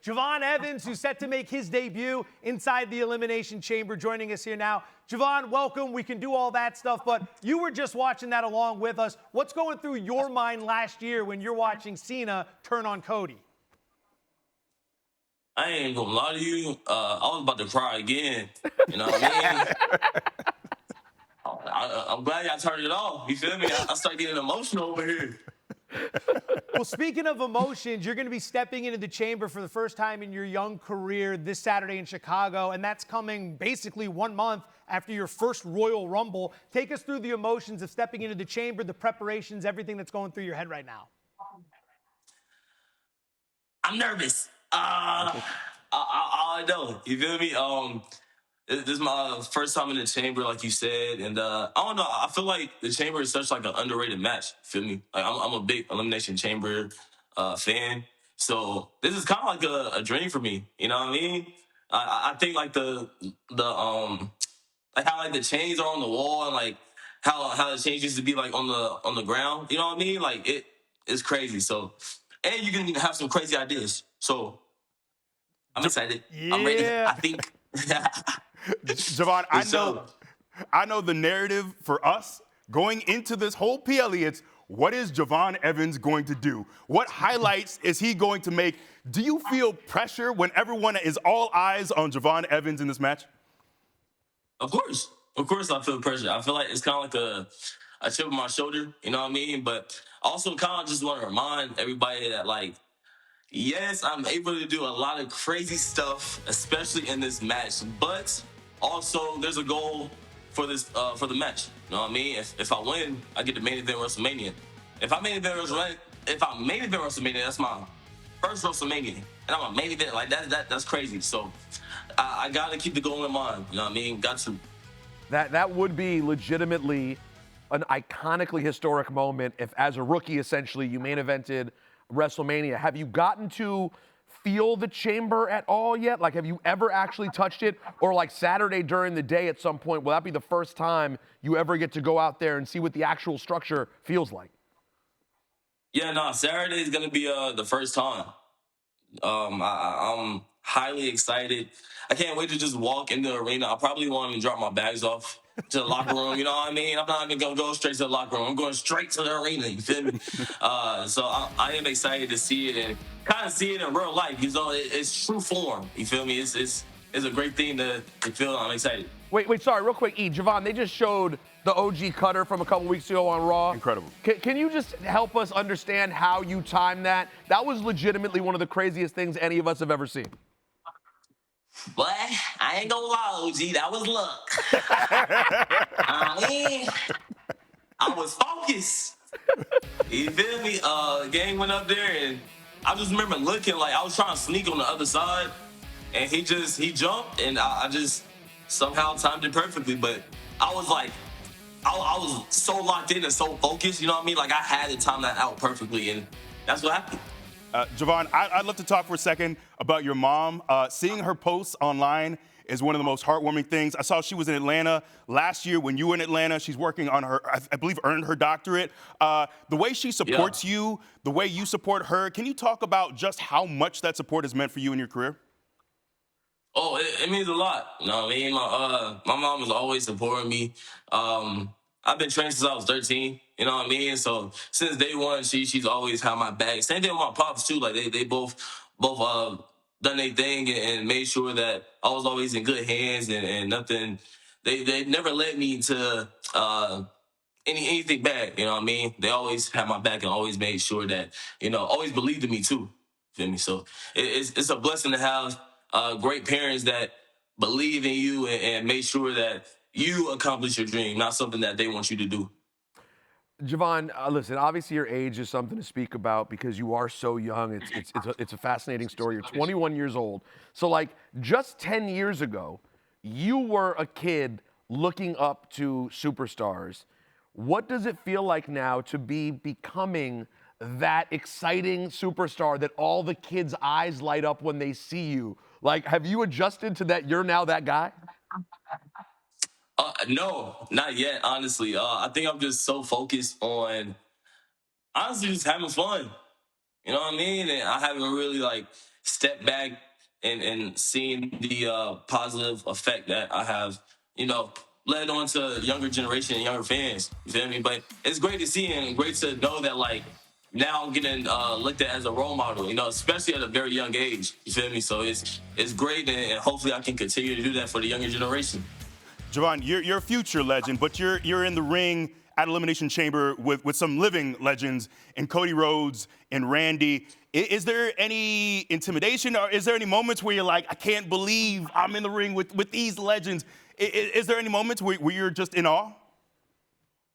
Javon Evans, who's set to make his debut inside the Elimination Chamber, joining us here now. Javon, welcome. We can do all that stuff, but you were just watching that along with us. What's going through your mind last year when you're watching Cena turn on Cody? I ain't gonna lie to you. I was about to cry again. You know what I mean? I'm glad y'all turned it off. You feel me? I started getting emotional over here. Well, speaking of emotions, you're going to be stepping into the chamber for the first time in your young career this Saturday in Chicago, and that's coming basically 1 month after your first Royal Rumble. Take us through the emotions of stepping into the chamber, the preparations, everything that's going through your head right now. I'm nervous. I know. You feel me? This is my first time in the chamber, like you said, and I don't know. I feel like the chamber is such like an underrated match. Feel me? Like I'm a big Elimination Chamber fan, so this is kind of like a dream for me. You know what I mean? I think like the like how like the chains are on the wall and like how the chains used to be like on the ground. You know what I mean? Like it's crazy. So and you can have some crazy ideas. So I'm excited. Yeah. I'm ready. I think. Javon, I know the narrative for us going into this whole PLE. It's what is Javon Evans going to do? What highlights is he going to make? Do you feel pressure when everyone is all eyes on Javon Evans in this match? Of course I feel pressure. I feel like it's kind of like a chip on my shoulder. You know what I mean? But also kind of just want to remind everybody that like, yes, I'm able to do a lot of crazy stuff, especially in this match. But also, there's a goal for this for the match. You know what I mean? If I win, I get the main event WrestleMania. If I main event WrestleMania, that's my first WrestleMania, and I'm a main event like that's crazy. So I gotta keep the goal in mind. You know what I mean? Got to. That would be legitimately an iconically historic moment if, as a rookie, essentially, you main evented WrestleMania. Have you gotten to feel the chamber at all yet? Like, have you ever actually touched it? Or like Saturday during the day at some point, will that be the first time you ever get to go out there and see what the actual structure feels like? Yeah, no, Saturday is gonna be the first time. I'm highly excited. I can't wait to just walk in the arena. I probably won't even drop my bags off to the locker room. You know what I mean? I'm not even gonna go straight to the locker room. I'm going straight to the arena. You feel me? So I am excited to see it and kind of see it in real life. You know, it's true form. You feel me? It's a great thing to feel. I'm excited. Wait, sorry, real quick, Javon, they just showed the OG cutter from a couple weeks ago on Raw. Incredible. Can you just help us understand how you timed that? That was legitimately one of the craziest things any of us have ever seen. But I ain't gonna lie, OG, that was luck. I mean, I was focused. You feel me? Gang went up there, and I just remember looking like I was trying to sneak on the other side, and he jumped, and I just somehow timed it perfectly. But I was like, I was so locked in and so focused. You know what I mean? Like I had to time that out perfectly, and that's what happened. Javon, I'd love to talk for a second about your mom. Seeing her posts online is one of the most heartwarming things. I saw she was in Atlanta last year. When you were in Atlanta, she's working on her, I believe, earned her doctorate. The way she supports you, the way you support her, can you talk about just how much that support has meant for you in your career? Oh, it means a lot. You know what I mean? My mom is always supporting me. I've been training since I was 13. You know what I mean? So since day one, she's always had my back. Same thing with my pops too. Like they both done their thing and made sure that I was always in good hands and nothing. They never led me to anything bad. You know what I mean? They always had my back and always made sure that always believed in me too. Feel me? So it's a blessing to have great parents that believe in you and make sure that you accomplish your dream, not something that they want you to do. Javon, listen, obviously your age is something to speak about because you are so young. It's a fascinating story. You're 21 years old. So like just 10 years ago, you were a kid looking up to superstars. What does it feel like now to be becoming that exciting superstar that all the kids' eyes light up when they see you? Like, have you adjusted to that? You're now that guy? No, not yet, honestly. I think I'm just so focused on, honestly, just having fun. You know what I mean? And I haven't really, like, step back and seeing the positive effect that I have, led on to younger generation and younger fans. You feel me? But it's great to see and great to know that, like, now I'm getting looked at as a role model, especially at a very young age. You feel me? So it's great, and hopefully I can continue to do that for the younger generation. Javon, you're a future legend, but you're in the ring at Elimination Chamber with some living legends in Cody Rhodes and Randy. Is there any intimidation, or is there any moments where you're like, I can't believe I'm in the ring with these legends? Is there any moments where you're just in awe?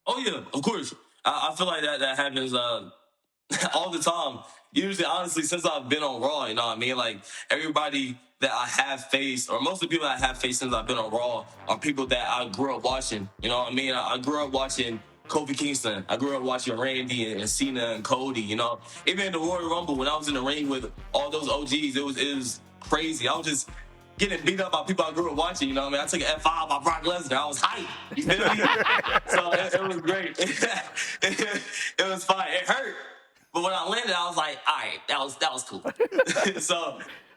Oh yeah, of course. I feel like that happens all the time. Usually, honestly, since I've been on Raw, you know what I mean? Like, everybody that I have faced, or most of the people that I have faced since I've been on Raw, are people that I grew up watching. You know what I mean? I grew up watching Kofi Kingston. I grew up watching Randy and Cena and Cody, Even in the Royal Rumble, when I was in the ring with all those OGs, it was crazy. I was just getting beat up by people I grew up watching, you know what I mean? I took an F5 by Brock Lesnar. I was hyped. You feel me? So it was great. It was fun. It hurt. But when I landed, I was like, all right, that was cool.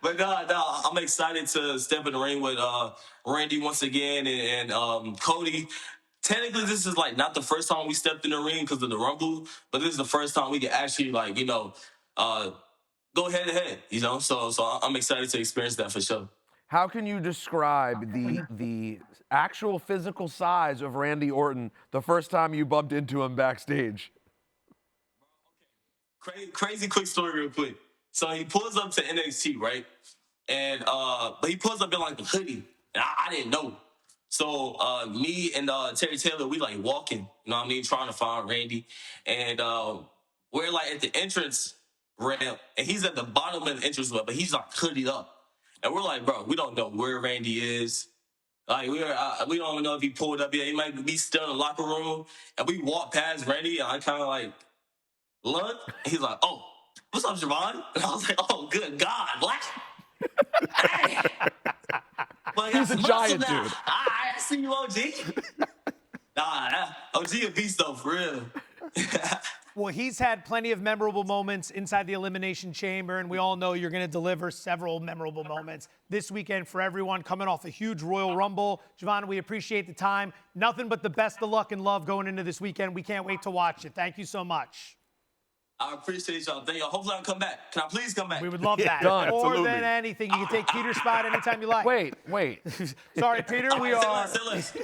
But no, I'm excited to step in the ring with Randy once again and Cody. Technically, this is like not the first time we stepped in the ring because of the Rumble, but this is the first time we can actually go head to head, So I'm excited to experience that for sure. How can you describe the actual physical size of Randy Orton the first time you bumped into him backstage? Crazy quick story real quick. So he pulls up to NXT, right? And but he pulls up in like the hoodie. And I didn't know. So me and Terry Taylor, we like walking, trying to find Randy. And we're like at the entrance ramp, and he's at the bottom of the entrance ramp, but he's like hoodied up. And we're like, bro, we don't know where Randy is. Like, we don't even know if he pulled up yet. He might be still in the locker room. And we walk past Randy, and I kind of like look. And he's like, oh, what's up, Javon? And I was like, oh, good God, Black. Hey. But He's a giant dude. I see you, OG. Nah, OG a beast though, for real. Well, he's had plenty of memorable moments inside the Elimination Chamber, and we all know you're going to deliver several memorable moments this weekend for everyone coming off a huge Royal Rumble. Javon, we appreciate the time. Nothing but the best of luck and love going into this weekend. We can't wait to watch it. Thank you so much. I appreciate y'all. Thank y'all. Hopefully I'll come back. Can I please come back? We would love that. Done. More Absolutely. than anything. You can take Peter's spot anytime you like. Wait. Sorry, Peter. We are. Say less.